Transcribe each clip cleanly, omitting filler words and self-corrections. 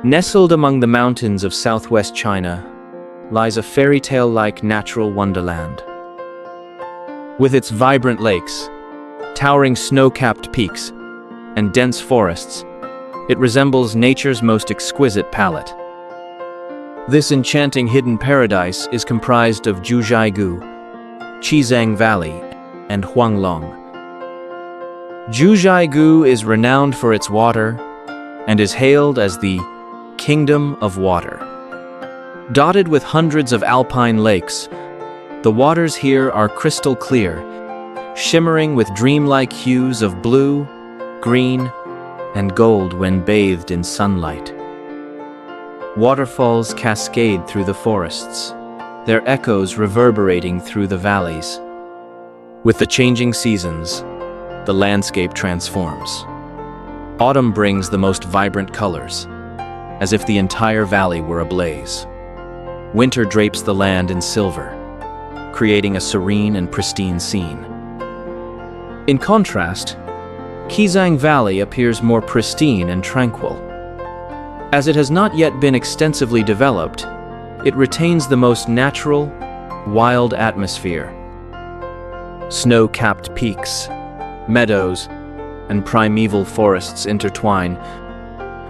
Nestled among the mountains of southwest China lies a fairy tale-like natural wonderland. With its vibrant lakes, towering snow-capped peaks, and dense forests, it resembles nature's most exquisite palette. This enchanting hidden paradise is comprised of Jiuzhaigou, Qizanggou Valley, and Huanglong. Jiuzhaigou is renowned for its water and is hailed as the Kingdom of Water. Dotted with hundreds of alpine lakes, the waters here are crystal clear, shimmering with dreamlike hues of blue, green, and gold when bathed in sunlight. Waterfalls cascade through the forests, their echoes reverberating through the valleys. With the changing seasons, the landscape transforms. Autumn brings the most vibrant colors, as if the entire valley were ablaze. Winter drapes the land in silver, creating a serene and pristine scene. In contrast, Qizanggou Valley appears more pristine and tranquil. As it has not yet been extensively developed, it retains the most natural, wild atmosphere. Snow-capped peaks, meadows, and primeval forests intertwine,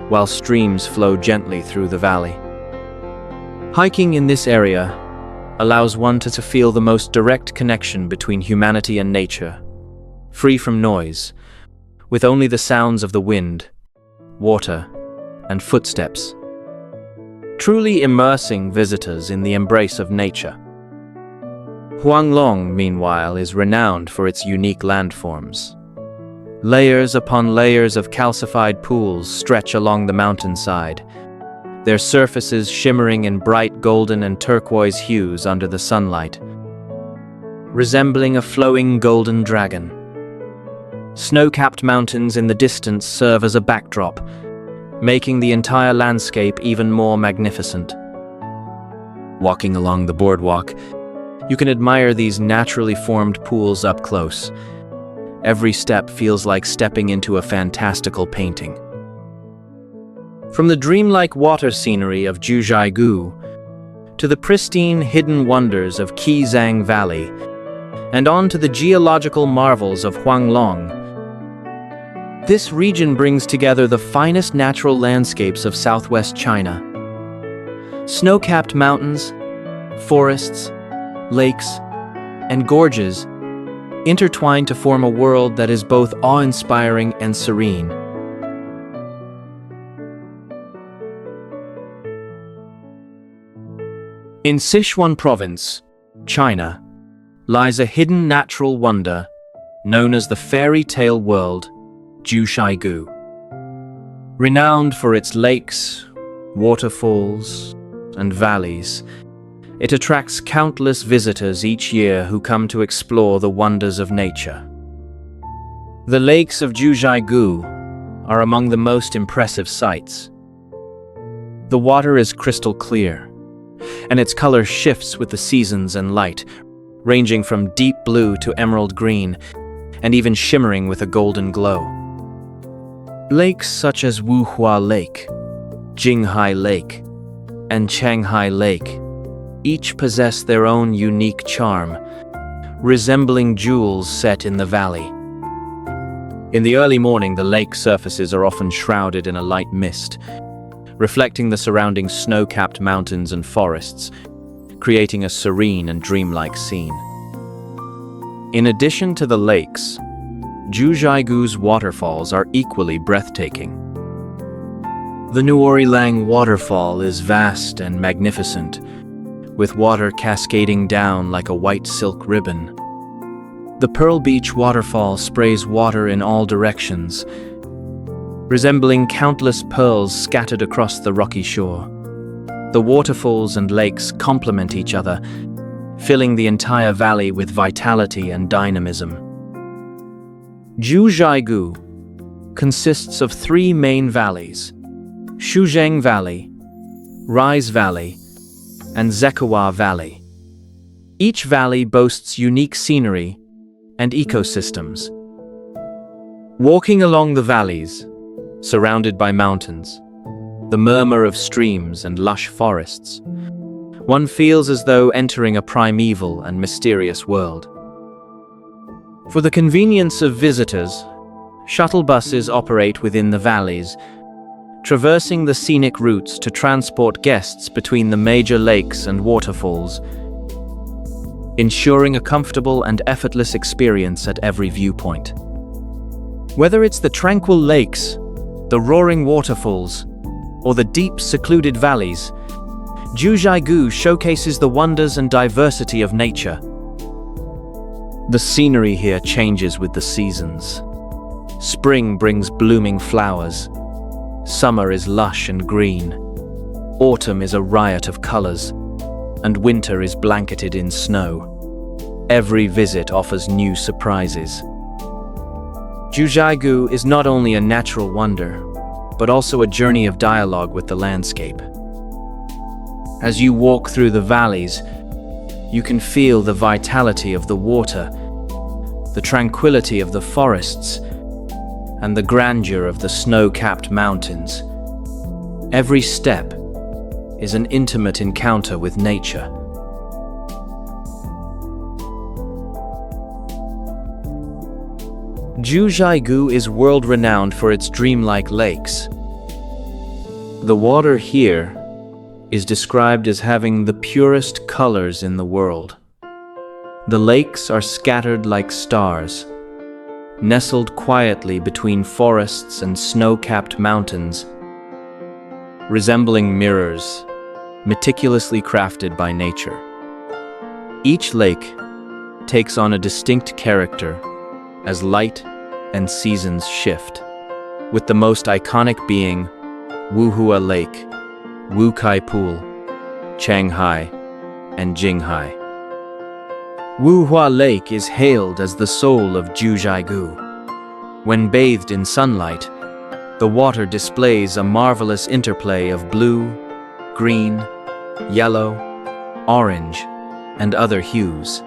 while streams flow gently through the valley. Hiking in this area allows one to feel the most direct connection between humanity and nature, free from noise, with only the sounds of the wind, water, and footsteps, truly immersing visitors in the embrace of nature. Huanglong, meanwhile, is renowned for its unique landforms. Layers upon layers of calcified pools stretch along the mountainside, their surfaces shimmering in bright golden and turquoise hues under the sunlight, resembling a flowing golden dragon. Snow-capped mountains in the distance serve as a backdrop, making the entire landscape even more magnificent. Walking along the boardwalk, you can admire these naturally formed pools up close. Every step feels like stepping into a fantastical painting. From the dreamlike water scenery of Jiuzhaigou to the pristine hidden wonders of Qizanggou Valley, and on to the geological marvels of Huanglong, this region brings together the finest natural landscapes of southwest China. Snow-capped mountains, forests, lakes, and gorges intertwine to form a world that is both awe-inspiring and serene. In Sichuan Province, China, lies a hidden natural wonder known as the fairy tale world, Jiuzhaigou. Renowned for its lakes, waterfalls, and valleys, it attracts countless visitors each year who come to explore the wonders of nature. The lakes of Jiuzhaigou are among the most impressive sights. The water is crystal clear, and its color shifts with the seasons and light, ranging from deep blue to emerald green, and even shimmering with a golden glow. Lakes such as Wuhua Lake, Jinghai Lake, and Changhai Lake each possess their own unique charm, resembling jewels set in the valley. In the early morning, the lake surfaces are often shrouded in a light mist, reflecting the surrounding snow-capped mountains and forests, creating a serene and dreamlike scene. In addition to the lakes, Jiuzhaigou's waterfalls are equally breathtaking. The Nuori-Lang waterfall is vast and magnificent, with water cascading down like a white silk ribbon. The Pearl Beach waterfall sprays water in all directions, resembling countless pearls scattered across the rocky shore. The waterfalls and lakes complement each other, filling the entire valley with vitality and dynamism. Jiuzhaigou consists of three main valleys: Shuzheng Valley, Rise Valley, and Zekawa Valley. Each valley boasts unique scenery and ecosystems. Walking along the valleys, surrounded by mountains, the murmur of streams and lush forests. One feels as though entering a primeval and mysterious world. For the convenience of visitors, shuttle buses operate within the valleys, traversing the scenic routes to transport guests between the major lakes and waterfalls, ensuring a comfortable and effortless experience at every viewpoint. Whether it's the tranquil lakes, the roaring waterfalls, or the deep, secluded valleys, Jiuzhaigou showcases the wonders and diversity of nature. The scenery here changes with the seasons. Spring brings blooming flowers. Summer is lush and green. Autumn is a riot of colors, and winter is blanketed in snow. Every visit offers new surprises. Jiuzhaigou is not only a natural wonder, but also a journey of dialogue with the landscape. As you walk through the valleys, you can feel the vitality of the water, the tranquility of the forests, and the grandeur of the snow-capped mountains. Every step is an intimate encounter with nature. Jiuzhaigou is world-renowned for its dreamlike lakes. The water here is described as having the purest colors in the world. The lakes are scattered like stars, nestled quietly between forests and snow-capped mountains, resembling mirrors, meticulously crafted by nature. Each lake takes on a distinct character as light and seasons shift, with the most iconic being Wuhua Lake, Wukai Pool, Changhai, and Jinghai. Wuhua Lake is hailed as the soul of Jiuzhaigou. When bathed in sunlight, the water displays a marvelous interplay of blue, green, yellow, orange, and other hues.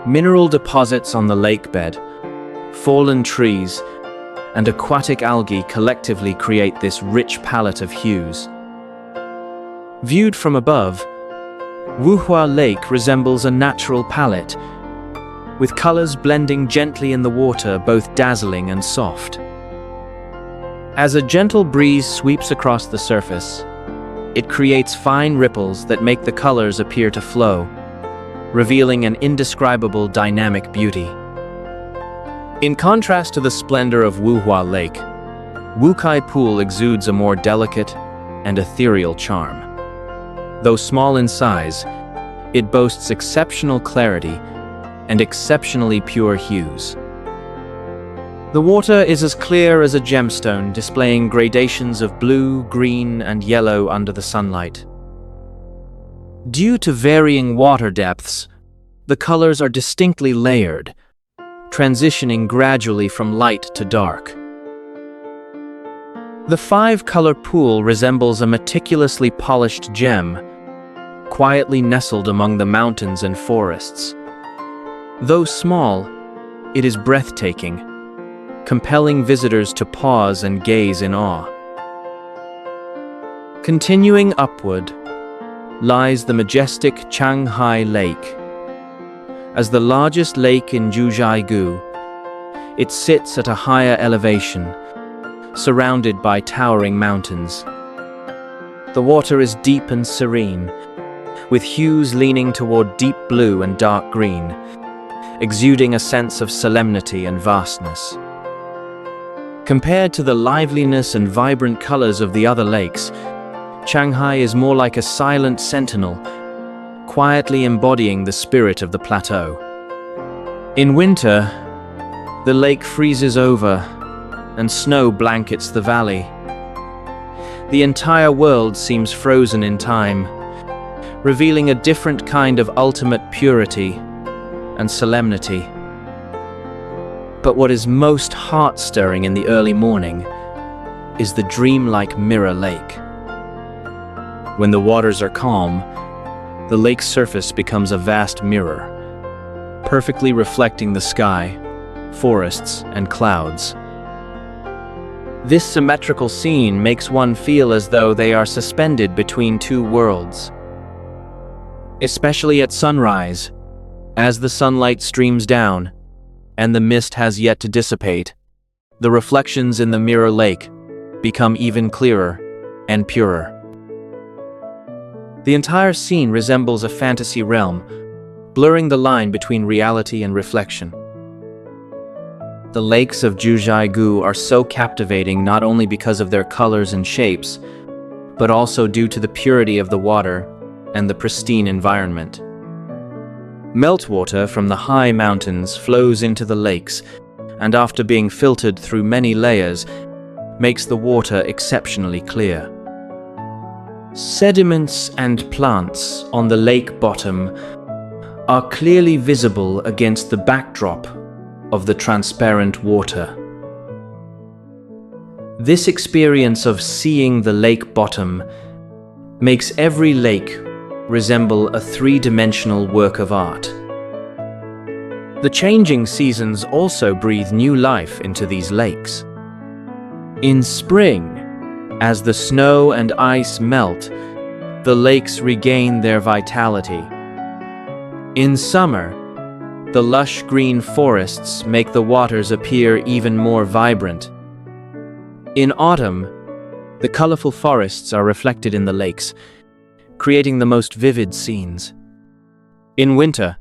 Mineral deposits on the lakebed, fallen trees, and aquatic algae collectively create this rich palette of hues. Viewed from above, Wuhua Lake resembles a natural palette, with colors blending gently in the water, both dazzling and soft. As a gentle breeze sweeps across the surface, it creates fine ripples that make the colors appear to flow, revealing an indescribable dynamic beauty. In contrast to the splendor of Wuhua Lake, Wukai Pool exudes a more delicate and ethereal charm. Though small in size, it boasts exceptional clarity and exceptionally pure hues. The water is as clear as a gemstone, displaying gradations of blue, green, and yellow under the sunlight. Due to varying water depths, the colors are distinctly layered, transitioning gradually from light to dark. The five-color pool resembles a meticulously polished gem, quietly nestled among the mountains and forests. Though small, it is breathtaking, compelling visitors to pause and gaze in awe. Continuing upward lies the majestic Changhai Lake. As the largest lake in Jiuzhaigou, it sits at a higher elevation, surrounded by towering mountains. The water is deep and serene, with hues leaning toward deep blue and dark green, exuding a sense of solemnity and vastness. Compared to the liveliness and vibrant colors of the other lakes, Changhai is more like a silent sentinel, quietly embodying the spirit of the plateau. In winter, the lake freezes over and snow blankets the valley. The entire world seems frozen in time, revealing a different kind of ultimate purity and solemnity. But what is most heart-stirring in the early morning is the dreamlike mirror lake. When the waters are calm, the lake's surface becomes a vast mirror, perfectly reflecting the sky, forests, and clouds. This symmetrical scene makes one feel as though they are suspended between two worlds. Especially at sunrise, as the sunlight streams down, and the mist has yet to dissipate, the reflections in the mirror lake become even clearer and purer. The entire scene resembles a fantasy realm, blurring the line between reality and reflection. The lakes of Jiuzhaigou are so captivating not only because of their colors and shapes, but also due to the purity of the water and the pristine environment. Meltwater from the high mountains flows into the lakes, and after being filtered through many layers, makes the water exceptionally clear. Sediments and plants on the lake bottom are clearly visible against the backdrop of the transparent water. This experience of seeing the lake bottom makes every lake resemble a three-dimensional work of art. The changing seasons also breathe new life into these lakes. In spring, as the snow and ice melt, the lakes regain their vitality. In summer, the lush green forests make the waters appear even more vibrant. In autumn, the colorful forests are reflected in the lakes, creating the most vivid scenes. In winter,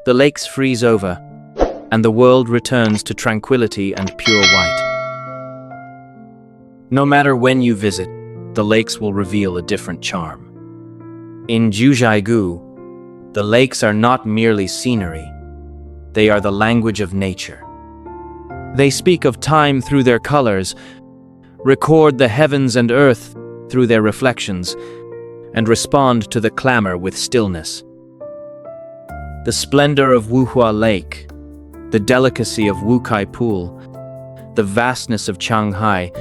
the lakes freeze over, and the world returns to tranquility and pure white. No matter when you visit, the lakes will reveal a different charm. In Jiuzhaigou, the lakes are not merely scenery. They are the language of nature. They speak of time through their colors, record the heavens and earth through their reflections, and respond to the clamor with stillness. The splendor of Wuhua Lake, the delicacy of Wukai Pool, the vastness of Shanghai,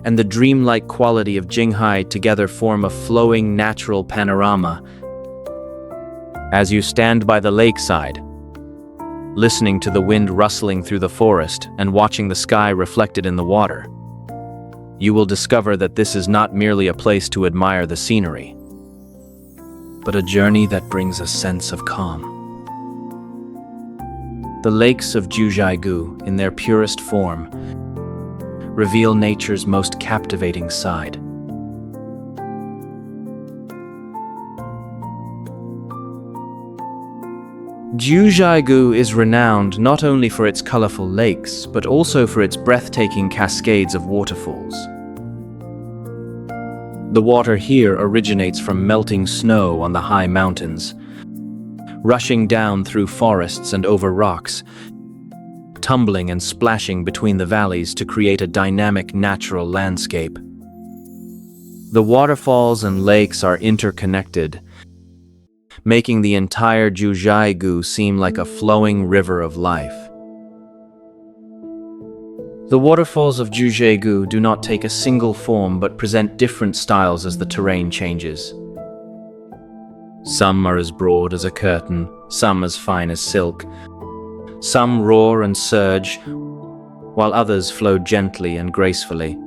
and the dreamlike quality of Jinghai together form a flowing natural panorama. As you stand by the lakeside, listening to the wind rustling through the forest and watching the sky reflected in the water, you will discover that this is not merely a place to admire the scenery, but a journey that brings a sense of calm. The lakes of Jiuzhaigou, in their purest form, reveal nature's most captivating side. Jiuzhaigou is renowned not only for its colorful lakes, but also for its breathtaking cascades of waterfalls. The water here originates from melting snow on the high mountains, rushing down through forests and over rocks, tumbling and splashing between the valleys to create a dynamic natural landscape. The waterfalls and lakes are interconnected, making the entire Jiuzhaigou seem like a flowing river of life. The waterfalls of Jiuzhaigou do not take a single form but present different styles as the terrain changes. Some are as broad as a curtain, some as fine as silk. Some roar and surge, while others flow gently and gracefully.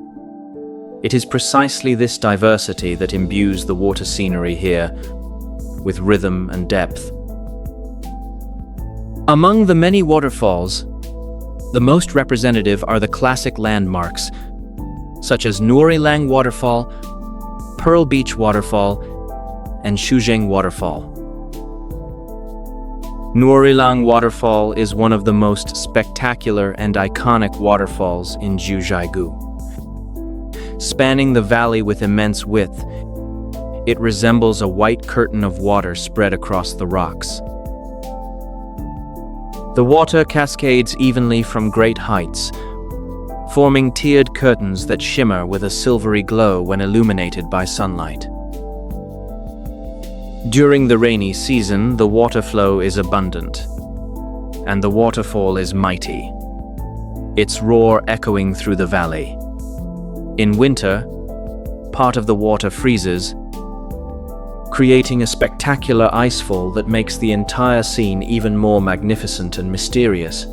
It is precisely this diversity that imbues the water scenery here with rhythm and depth. Among the many waterfalls, the most representative are the classic landmarks, such as Nuorilang Waterfall, Pearl Beach Waterfall, and Shuzheng Waterfall. Nuorilang Waterfall is one of the most spectacular and iconic waterfalls in Jiuzhaigou. Spanning the valley with immense width, it resembles a white curtain of water spread across the rocks. The water cascades evenly from great heights, forming tiered curtains that shimmer with a silvery glow when illuminated by sunlight. During the rainy season, the water flow is abundant, and the waterfall is mighty, its roar echoing through the valley. In winter, part of the water freezes, creating a spectacular icefall that makes the entire scene even more magnificent and mysterious.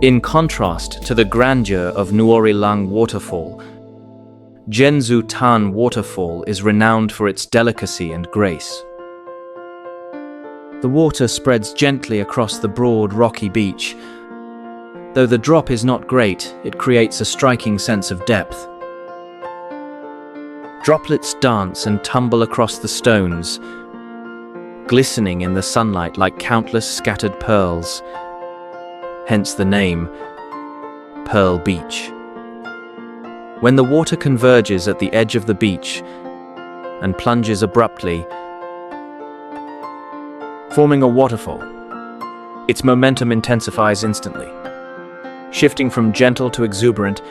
In contrast to the grandeur of Nuorilang waterfall, Zhenzu Tan waterfall is renowned for its delicacy and grace. The water spreads gently across the broad, rocky beach. Though the drop is not great, it creates a striking sense of depth. Droplets dance and tumble across the stones, glistening in the sunlight like countless scattered pearls, hence the name, Pearl Beach. When the water converges at the edge of the beach and plunges abruptly, forming a waterfall, its momentum intensifies instantly, shifting from gentle to exuberant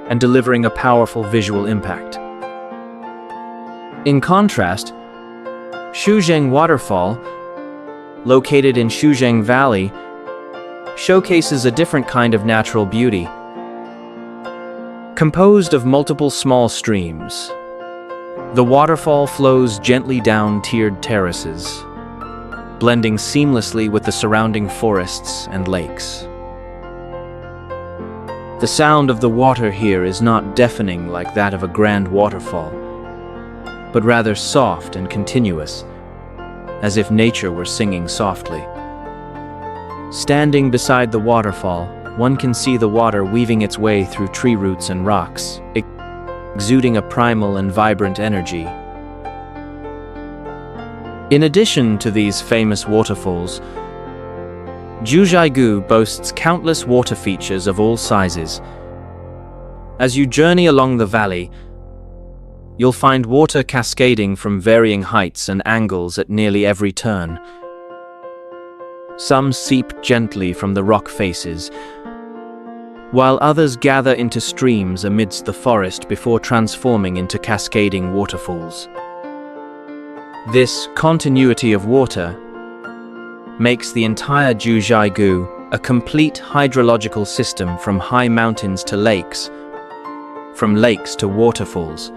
and delivering a powerful visual impact. In contrast, Shuzheng Waterfall, located in Shuzheng Valley, showcases a different kind of natural beauty. Composed of multiple small streams, the waterfall flows gently down tiered terraces, blending seamlessly with the surrounding forests and lakes. The sound of the water here is not deafening like that of a grand waterfall, but rather soft and continuous, as if nature were singing softly. Standing beside the waterfall, one can see the water weaving its way through tree roots and rocks, exuding a primal and vibrant energy. In addition to these famous waterfalls, Jiuzhaigou boasts countless water features of all sizes. As you journey along the valley, you'll find water cascading from varying heights and angles at nearly every turn. Some seep gently from the rock faces, while others gather into streams amidst the forest before transforming into cascading waterfalls. This continuity of water makes the entire Jiuzhaigou a complete hydrological system, from high mountains to lakes, from lakes to waterfalls,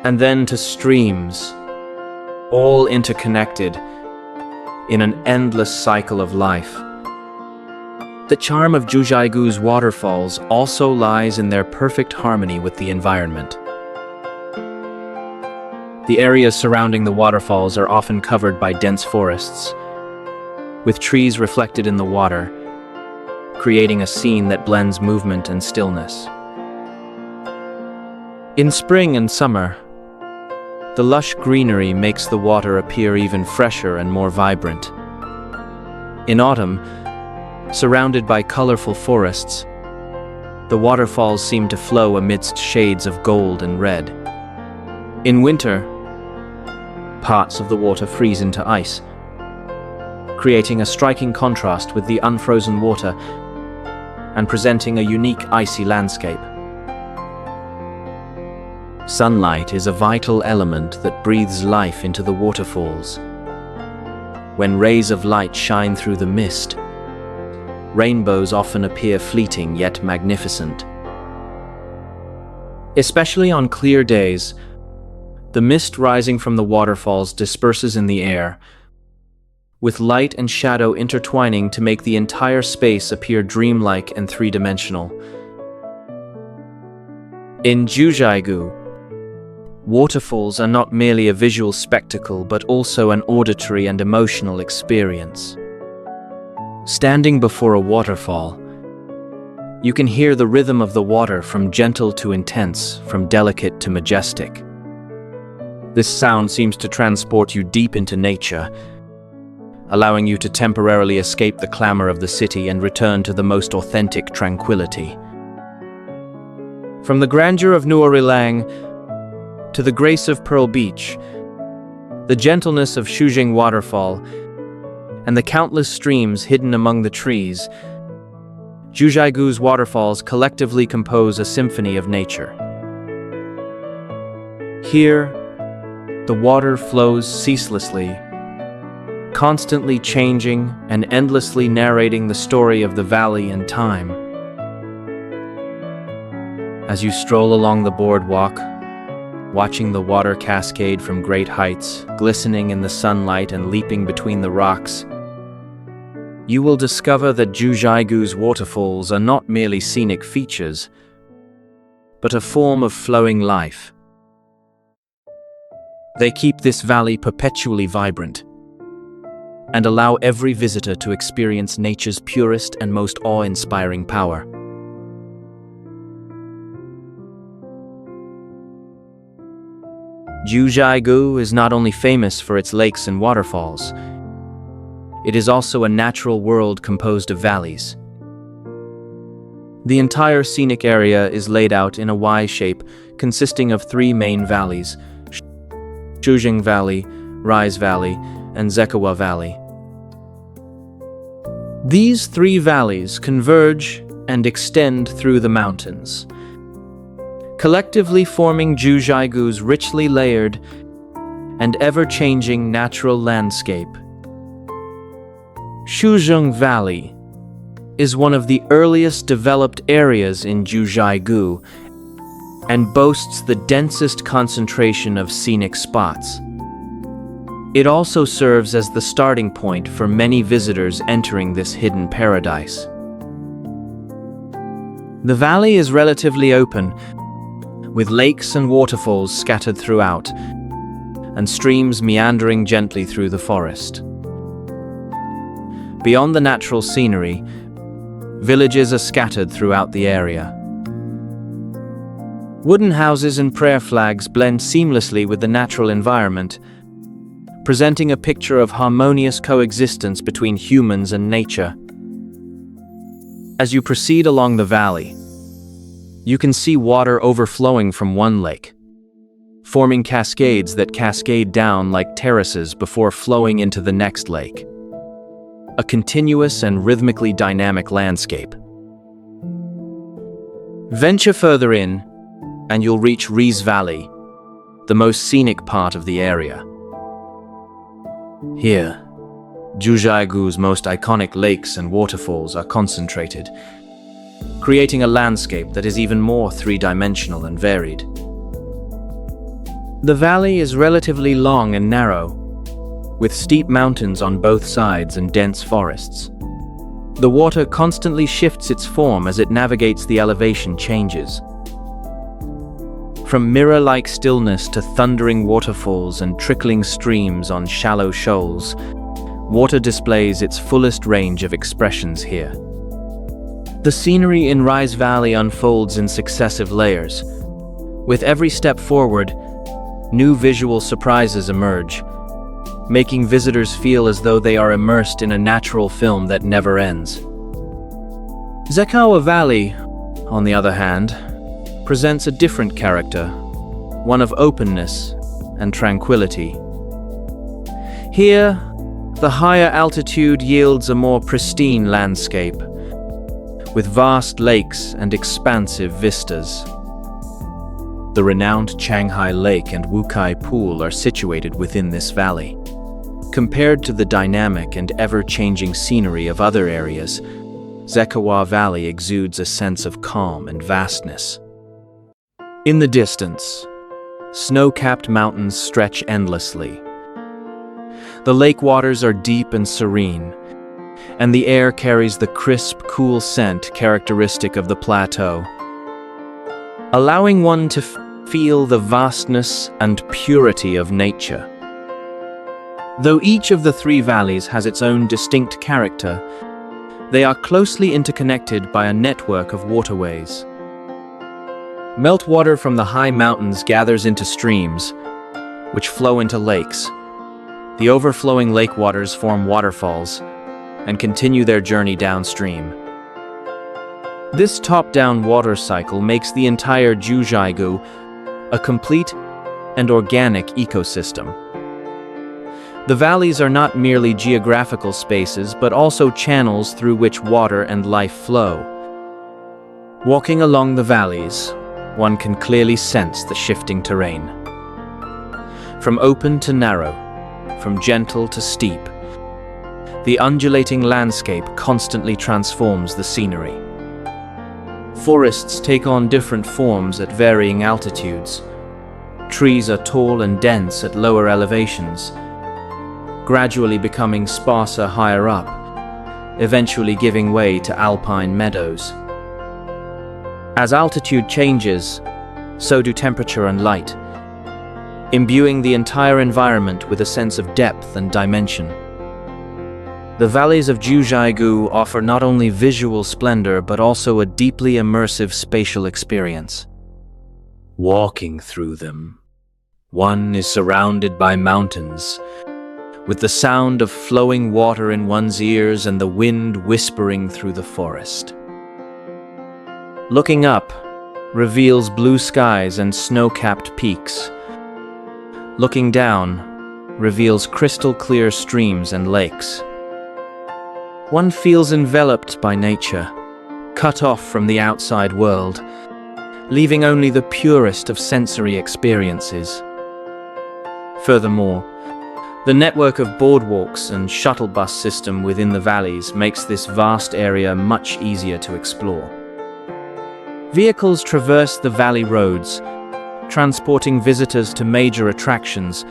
and then to streams, all interconnected in an endless cycle of life. The charm of Jiuzhaigou's waterfalls also lies in their perfect harmony with the environment. The areas surrounding the waterfalls are often covered by dense forests, with trees reflected in the water, creating a scene that blends movement and stillness. In spring and summer, the lush greenery makes the water appear even fresher and more vibrant. In autumn, surrounded by colorful forests, the waterfalls seem to flow amidst shades of gold and red. In winter, parts of the water freeze into ice, creating a striking contrast with the unfrozen water and presenting a unique icy landscape. Sunlight is a vital element that breathes life into the waterfalls. When rays of light shine through the mist, rainbows often appear fleeting yet magnificent. Especially on clear days, the mist rising from the waterfalls disperses in the air, with light and shadow intertwining to make the entire space appear dreamlike and three-dimensional. In Jiuzhaigou, waterfalls are not merely a visual spectacle, but also an auditory and emotional experience. Standing before a waterfall, you can hear the rhythm of the water, from gentle to intense, from delicate to majestic. This sound seems to transport you deep into nature, allowing you to temporarily escape the clamor of the city and return to the most authentic tranquility. From the grandeur of Nuorilang to the grace of Pearl Beach, the gentleness of Shuzheng Waterfall, and the countless streams hidden among the trees, Jiuzhaigou's waterfalls collectively compose a symphony of nature. Here, the water flows ceaselessly, constantly changing and endlessly narrating the story of the valley and time. As you stroll along the boardwalk, watching the water cascade from great heights, glistening in the sunlight and leaping between the rocks, you will discover that Jiuzhaigou's waterfalls are not merely scenic features, but a form of flowing life. They keep this valley perpetually vibrant and allow every visitor to experience nature's purest and most awe-inspiring power. Jiuzhaigou is not only famous for its lakes and waterfalls, it is also a natural world composed of valleys. The entire scenic area is laid out in a Y shape consisting of three main valleys: Jiuzhaigou Valley, Rise Valley, and Zekawa Valley. These three valleys converge and extend through the mountains, collectively forming Jiuzhaigou's richly layered and ever-changing natural landscape. Jiuzhaigou Valley is one of the earliest developed areas in Jiuzhaigou and boasts the densest concentration of scenic spots. It also serves as the starting point for many visitors entering this hidden paradise. The valley is relatively open, with lakes and waterfalls scattered throughout, and streams meandering gently through the forest. Beyond the natural scenery, villages are scattered throughout the area. Wooden houses and prayer flags blend seamlessly with the natural environment, presenting a picture of harmonious coexistence between humans and nature. As you proceed along the valley, you can see water overflowing from one lake, forming cascades that cascade down like terraces before flowing into the next lake. A continuous and rhythmically dynamic landscape. Venture further in, and you'll reach Rise Valley, the most scenic part of the area. Here, Jiuzhaigou's most iconic lakes and waterfalls are concentrated, creating a landscape that is even more three-dimensional and varied. The valley is relatively long and narrow, with steep mountains on both sides and dense forests. The water constantly shifts its form as it navigates the elevation changes. From mirror-like stillness to thundering waterfalls and trickling streams on shallow shoals, water displays its fullest range of expressions here. The scenery in Rise Valley unfolds in successive layers. With every step forward, new visual surprises emerge, making visitors feel as though they are immersed in a natural film that never ends. Zekawa Valley, on the other hand, presents a different character, one of openness and tranquility. Here, the higher altitude yields a more pristine landscape, with vast lakes and expansive vistas. The renowned Shanghai Lake and Wukai Pool are situated within this valley. Compared to the dynamic and ever-changing scenery of other areas, Zekawa Valley exudes a sense of calm and vastness. In the distance, snow-capped mountains stretch endlessly. The lake waters are deep and serene, and the air carries the crisp, cool scent characteristic of the plateau, allowing one to feel the vastness and purity of nature. Though each of the three valleys has its own distinct character, they are closely interconnected by a network of waterways. Meltwater from the high mountains gathers into streams, which flow into lakes. The overflowing lake waters form waterfalls and continue their journey downstream. This top-down water cycle makes the entire Jiuzhaigou a complete and organic ecosystem. The valleys are not merely geographical spaces, but also channels through which water and life flow. Walking along the valleys, one can clearly sense the shifting terrain. From open to narrow, from gentle to steep, the undulating landscape constantly transforms the scenery. Forests take on different forms at varying altitudes. Trees are tall and dense at lower elevations, gradually becoming sparser higher up, eventually giving way to alpine meadows. As altitude changes, so do temperature and light, imbuing the entire environment with a sense of depth and dimension. The valleys of Jiuzhaigou offer not only visual splendor but also a deeply immersive spatial experience. Walking through them, one is surrounded by mountains, with the sound of flowing water in one's ears and the wind whispering through the forest. Looking up reveals blue skies and snow-capped peaks. Looking down reveals crystal-clear streams and lakes. One feels enveloped by nature, cut off from the outside world, leaving only the purest of sensory experiences. Furthermore, the network of boardwalks and shuttle bus system within the valleys makes this vast area much easier to explore. Vehicles traverse the valley roads, transporting visitors to major attractions,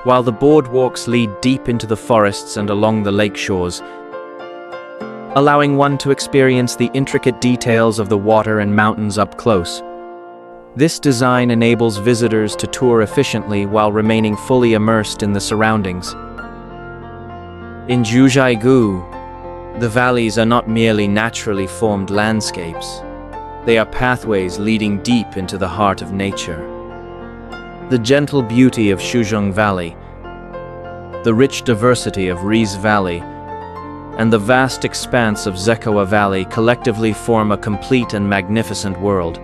while the boardwalks lead deep into the forests and along the lake shores, allowing one to experience the intricate details of the water and mountains up close. This design enables visitors to tour efficiently while remaining fully immersed in the surroundings. In Jiuzhaigou, the valleys are not merely naturally formed landscapes. They are pathways leading deep into the heart of nature. The gentle beauty of Shuzhong Valley, the rich diversity of Rize Valley, and the vast expanse of Zekowa Valley collectively form a complete and magnificent world.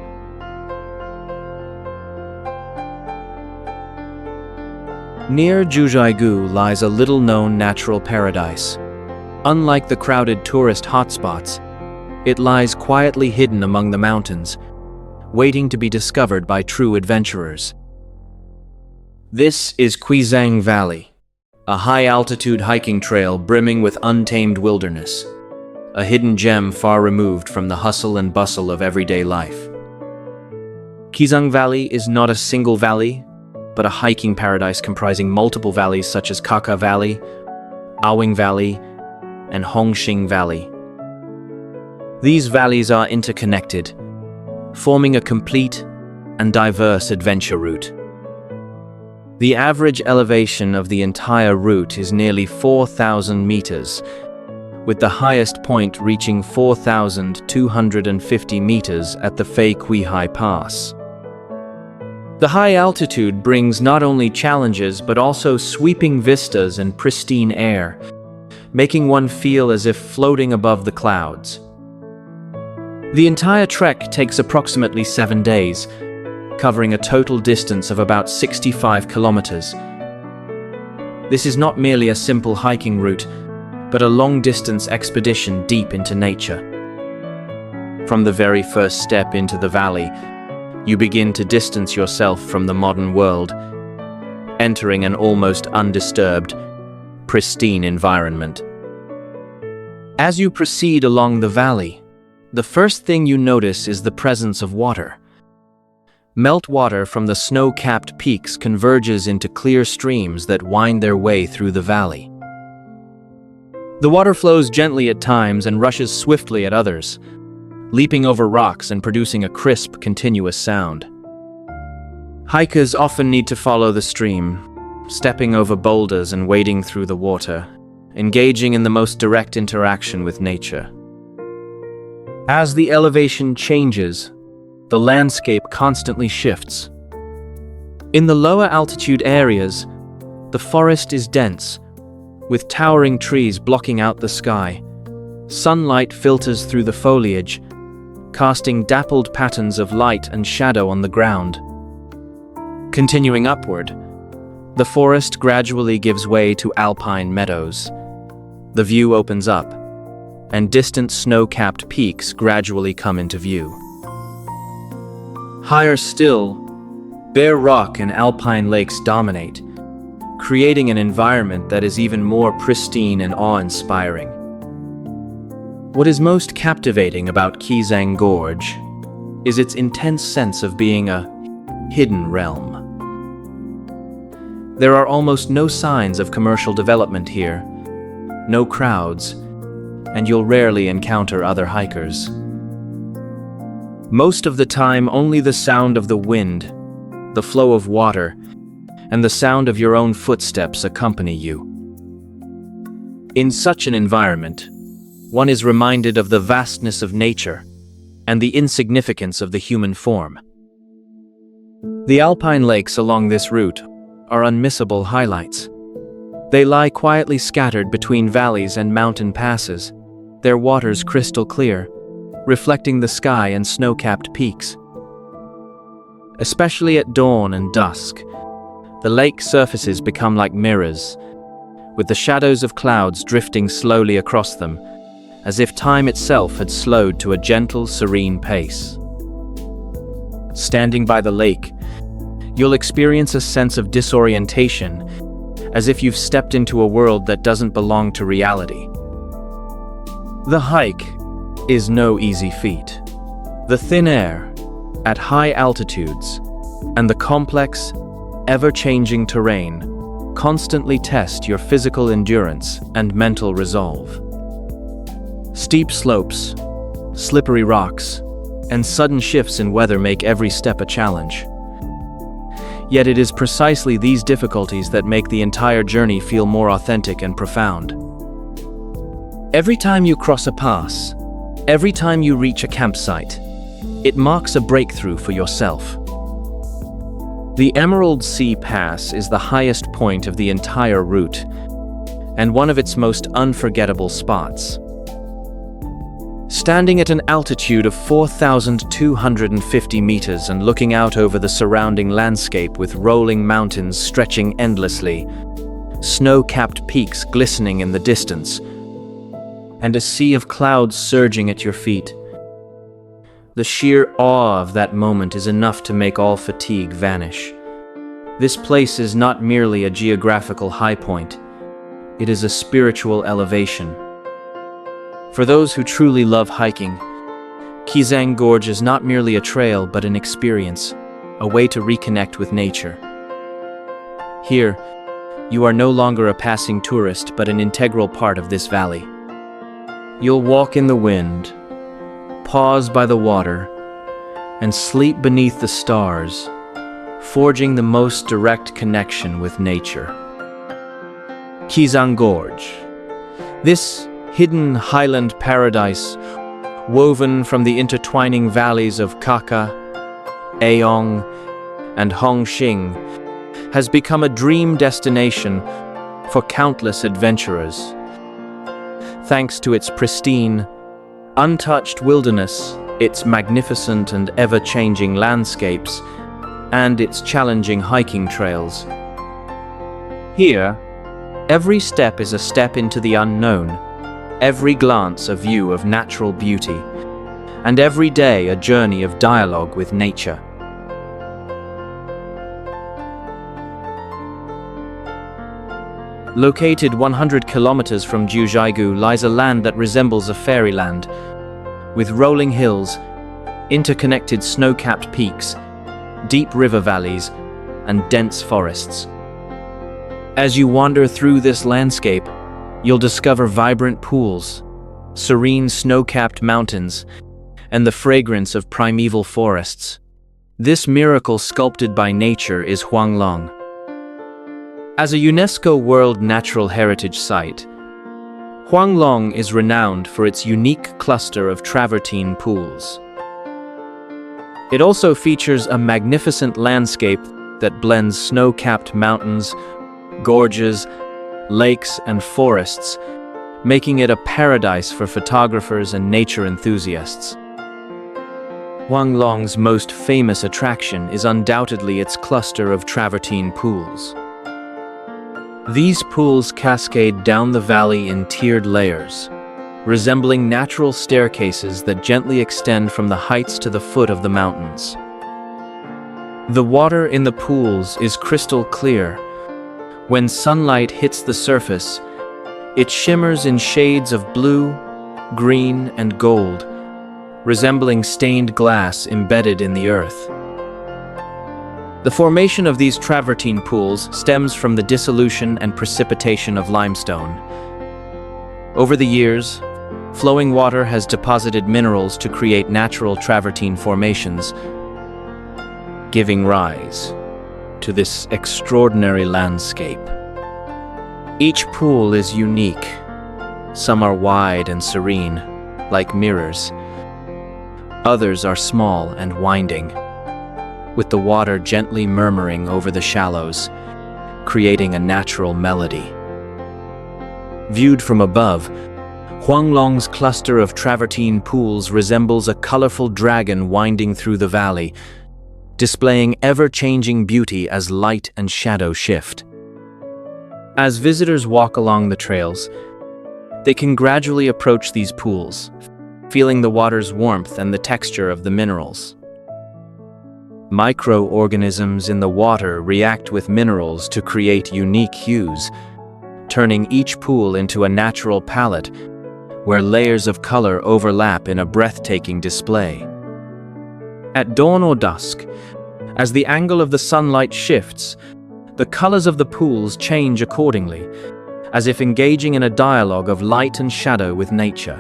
Near Jiuzhaigou lies a little-known natural paradise. Unlike the crowded tourist hotspots, it lies quietly hidden among the mountains, waiting to be discovered by true adventurers. This is Qizanggou Valley, a high-altitude hiking trail brimming with untamed wilderness, a hidden gem far removed from the hustle and bustle of everyday life. Qizanggou Valley is not a single valley, but a hiking paradise comprising multiple valleys such as Kaka Valley, Awing Valley, and Hongxing Valley. These valleys are interconnected, forming a complete and diverse adventure route. The average elevation of the entire route is nearly 4,000 meters, with the highest point reaching 4,250 meters at the Fei-Qihai Pass. The high altitude brings not only challenges but also sweeping vistas and pristine air, making one feel as if floating above the clouds. The entire trek takes approximately 7 days, covering a total distance of about 65 kilometers. This is not merely a simple hiking route, but a long-distance expedition deep into nature. From the very first step into the valley, you begin to distance yourself from the modern world, entering an almost undisturbed, pristine environment. As you proceed along the valley, the first thing you notice is the presence of water. Meltwater from the snow-capped peaks converges into clear streams that wind their way through the valley. The water flows gently at times and rushes swiftly at others, leaping over rocks and producing a crisp, continuous sound. Hikers often need to follow the stream, stepping over boulders and wading through the water, engaging in the most direct interaction with nature. As the elevation changes, the landscape constantly shifts. In the lower altitude areas, the forest is dense, with towering trees blocking out the sky. Sunlight filters through the foliage, casting dappled patterns of light and shadow on the ground. Continuing upward, the forest gradually gives way to alpine meadows. The view opens up, and distant snow-capped peaks gradually come into view. Higher still, bare rock and alpine lakes dominate, creating an environment that is even more pristine and awe-inspiring. What is most captivating about Qizanggou Gorge is its intense sense of being a hidden realm. There are almost no signs of commercial development here, no crowds, and you'll rarely encounter other hikers. Most of the time, only the sound of the wind, the flow of water, and the sound of your own footsteps accompany you. In such an environment, one is reminded of the vastness of nature and the insignificance of the human form. The Alpine lakes along this route are unmissable highlights. They lie quietly scattered between valleys and mountain passes, their waters crystal clear, reflecting the sky and snow-capped peaks. Especially at dawn and dusk, the lake surfaces become like mirrors, with the shadows of clouds drifting slowly across them, as if time itself had slowed to a gentle, serene pace. Standing by the lake, you'll experience a sense of disorientation, as if you've stepped into a world that doesn't belong to reality. The hike is no easy feat. The thin air, at high altitudes, and the complex, ever-changing terrain constantly test your physical endurance and mental resolve. Steep slopes, slippery rocks, and sudden shifts in weather make every step a challenge. Yet it is precisely these difficulties that make the entire journey feel more authentic and profound. Every time you cross a pass, every time you reach a campsite, it marks a breakthrough for yourself. The Emerald Sea Pass is the highest point of the entire route, and one of its most unforgettable spots. Standing at an altitude of 4,250 meters and looking out over the surrounding landscape with rolling mountains stretching endlessly, snow-capped peaks glistening in the distance, and a sea of clouds surging at your feet, the sheer awe of that moment is enough to make all fatigue vanish. This place is not merely a geographical high point, it is a spiritual elevation. For those who truly love hiking, Qizanggou Gorge is not merely a trail but an experience, a way to reconnect with nature. Here, you are no longer a passing tourist but an integral part of this valley. You'll walk in the wind, pause by the water, and sleep beneath the stars, forging the most direct connection with nature. Qizanggou Gorge. This hidden highland paradise, woven from the intertwining valleys of Kaka, Ayong, and Hongxing, has become a dream destination for countless adventurers. Thanks to its pristine, untouched wilderness, its magnificent and ever-changing landscapes, and its challenging hiking trails. Here, every step is a step into the unknown, every glance a view of natural beauty, and every day a journey of dialogue with nature. Located 100 kilometers from Jiuzhaigou lies a land that resembles a fairyland, with rolling hills, interconnected snow-capped peaks, deep river valleys, and dense forests. As you wander through this landscape, you'll discover vibrant pools, serene snow-capped mountains, and the fragrance of primeval forests. This miracle sculpted by nature is Huanglong. As a UNESCO World Natural Heritage Site, Huanglong is renowned for its unique cluster of travertine pools. It also features a magnificent landscape that blends snow-capped mountains, gorges, lakes, and forests, making it a paradise for photographers and nature enthusiasts. Huanglong's most famous attraction is undoubtedly its cluster of travertine pools. These pools cascade down the valley in tiered layers, resembling natural staircases that gently extend from the heights to the foot of the mountains. The water in the pools is crystal clear. When sunlight hits the surface, it shimmers in shades of blue, green, and gold, resembling stained glass embedded in the earth. The formation of these travertine pools stems from the dissolution and precipitation of limestone. Over the years, flowing water has deposited minerals to create natural travertine formations, giving rise to this extraordinary landscape. Each pool is unique. Some are wide and serene, like mirrors. Others are small and winding, with the water gently murmuring over the shallows, creating a natural melody. Viewed from above, Huanglong's cluster of travertine pools resembles a colorful dragon winding through the valley, displaying ever-changing beauty as light and shadow shift. As visitors walk along the trails, they can gradually approach these pools, feeling the water's warmth and the texture of the minerals. Microorganisms in the water react with minerals to create unique hues, turning each pool into a natural palette where layers of color overlap in a breathtaking display. At dawn or dusk, as the angle of the sunlight shifts, the colors of the pools change accordingly, as if engaging in a dialogue of light and shadow with nature.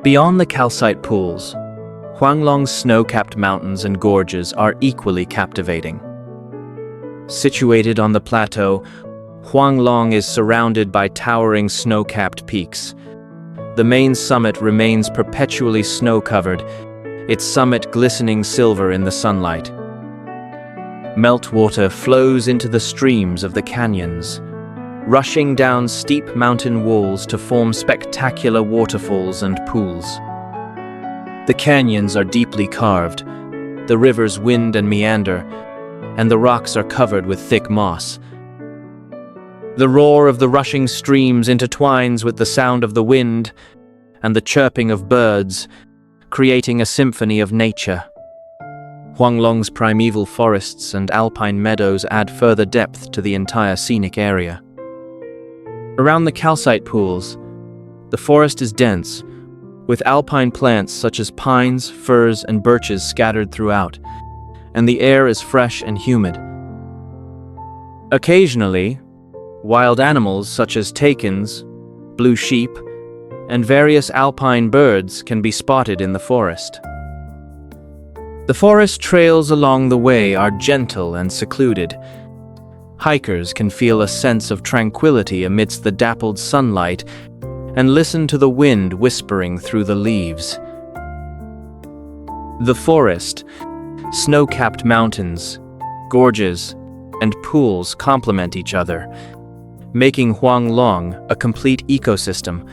Beyond the calcite pools, Huanglong's snow-capped mountains and gorges are equally captivating. Situated on the plateau, Huanglong is surrounded by towering snow-capped peaks. The main summit remains perpetually snow-covered, its summit glistening silver in the sunlight. Meltwater flows into the streams of the canyons, rushing down steep mountain walls to form spectacular waterfalls and pools. The canyons are deeply carved, the rivers wind and meander, and the rocks are covered with thick moss. The roar of the rushing streams intertwines with the sound of the wind and the chirping of birds, creating a symphony of nature. Huanglong's primeval forests and alpine meadows add further depth to the entire scenic area. Around the calcite pools, the forest is dense, with alpine plants such as pines, firs, and birches scattered throughout, and the air is fresh and humid. Occasionally, wild animals such as takins, blue sheep, and various alpine birds can be spotted in the forest. The forest trails along the way are gentle and secluded. Hikers can feel a sense of tranquility amidst the dappled sunlight and listen to the wind whispering through the leaves. The forest, snow-capped mountains, gorges, and pools complement each other, making Huanglong a complete ecosystem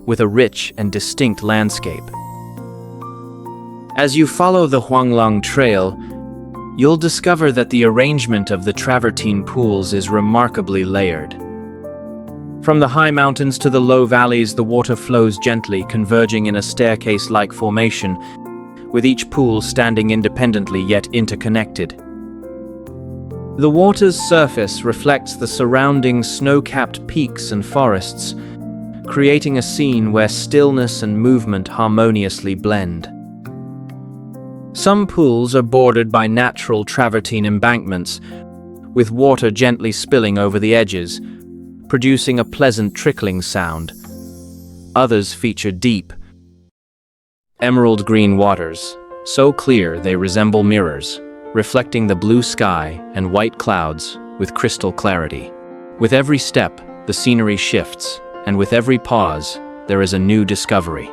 with a rich and distinct landscape. As you follow the Huanglong Trail, you'll discover that the arrangement of the travertine pools is remarkably layered. From the high mountains to the low valleys, the water flows gently, converging in a staircase-like formation, with each pool standing independently yet interconnected. The water's surface reflects the surrounding snow-capped peaks and forests, creating a scene where stillness and movement harmoniously blend. Some pools are bordered by natural travertine embankments, with water gently spilling over the edges, producing a pleasant trickling sound. Others feature deep, emerald green waters, so clear they resemble mirrors, reflecting the blue sky and white clouds with crystal clarity. With every step, the scenery shifts, and with every pause, there is a new discovery.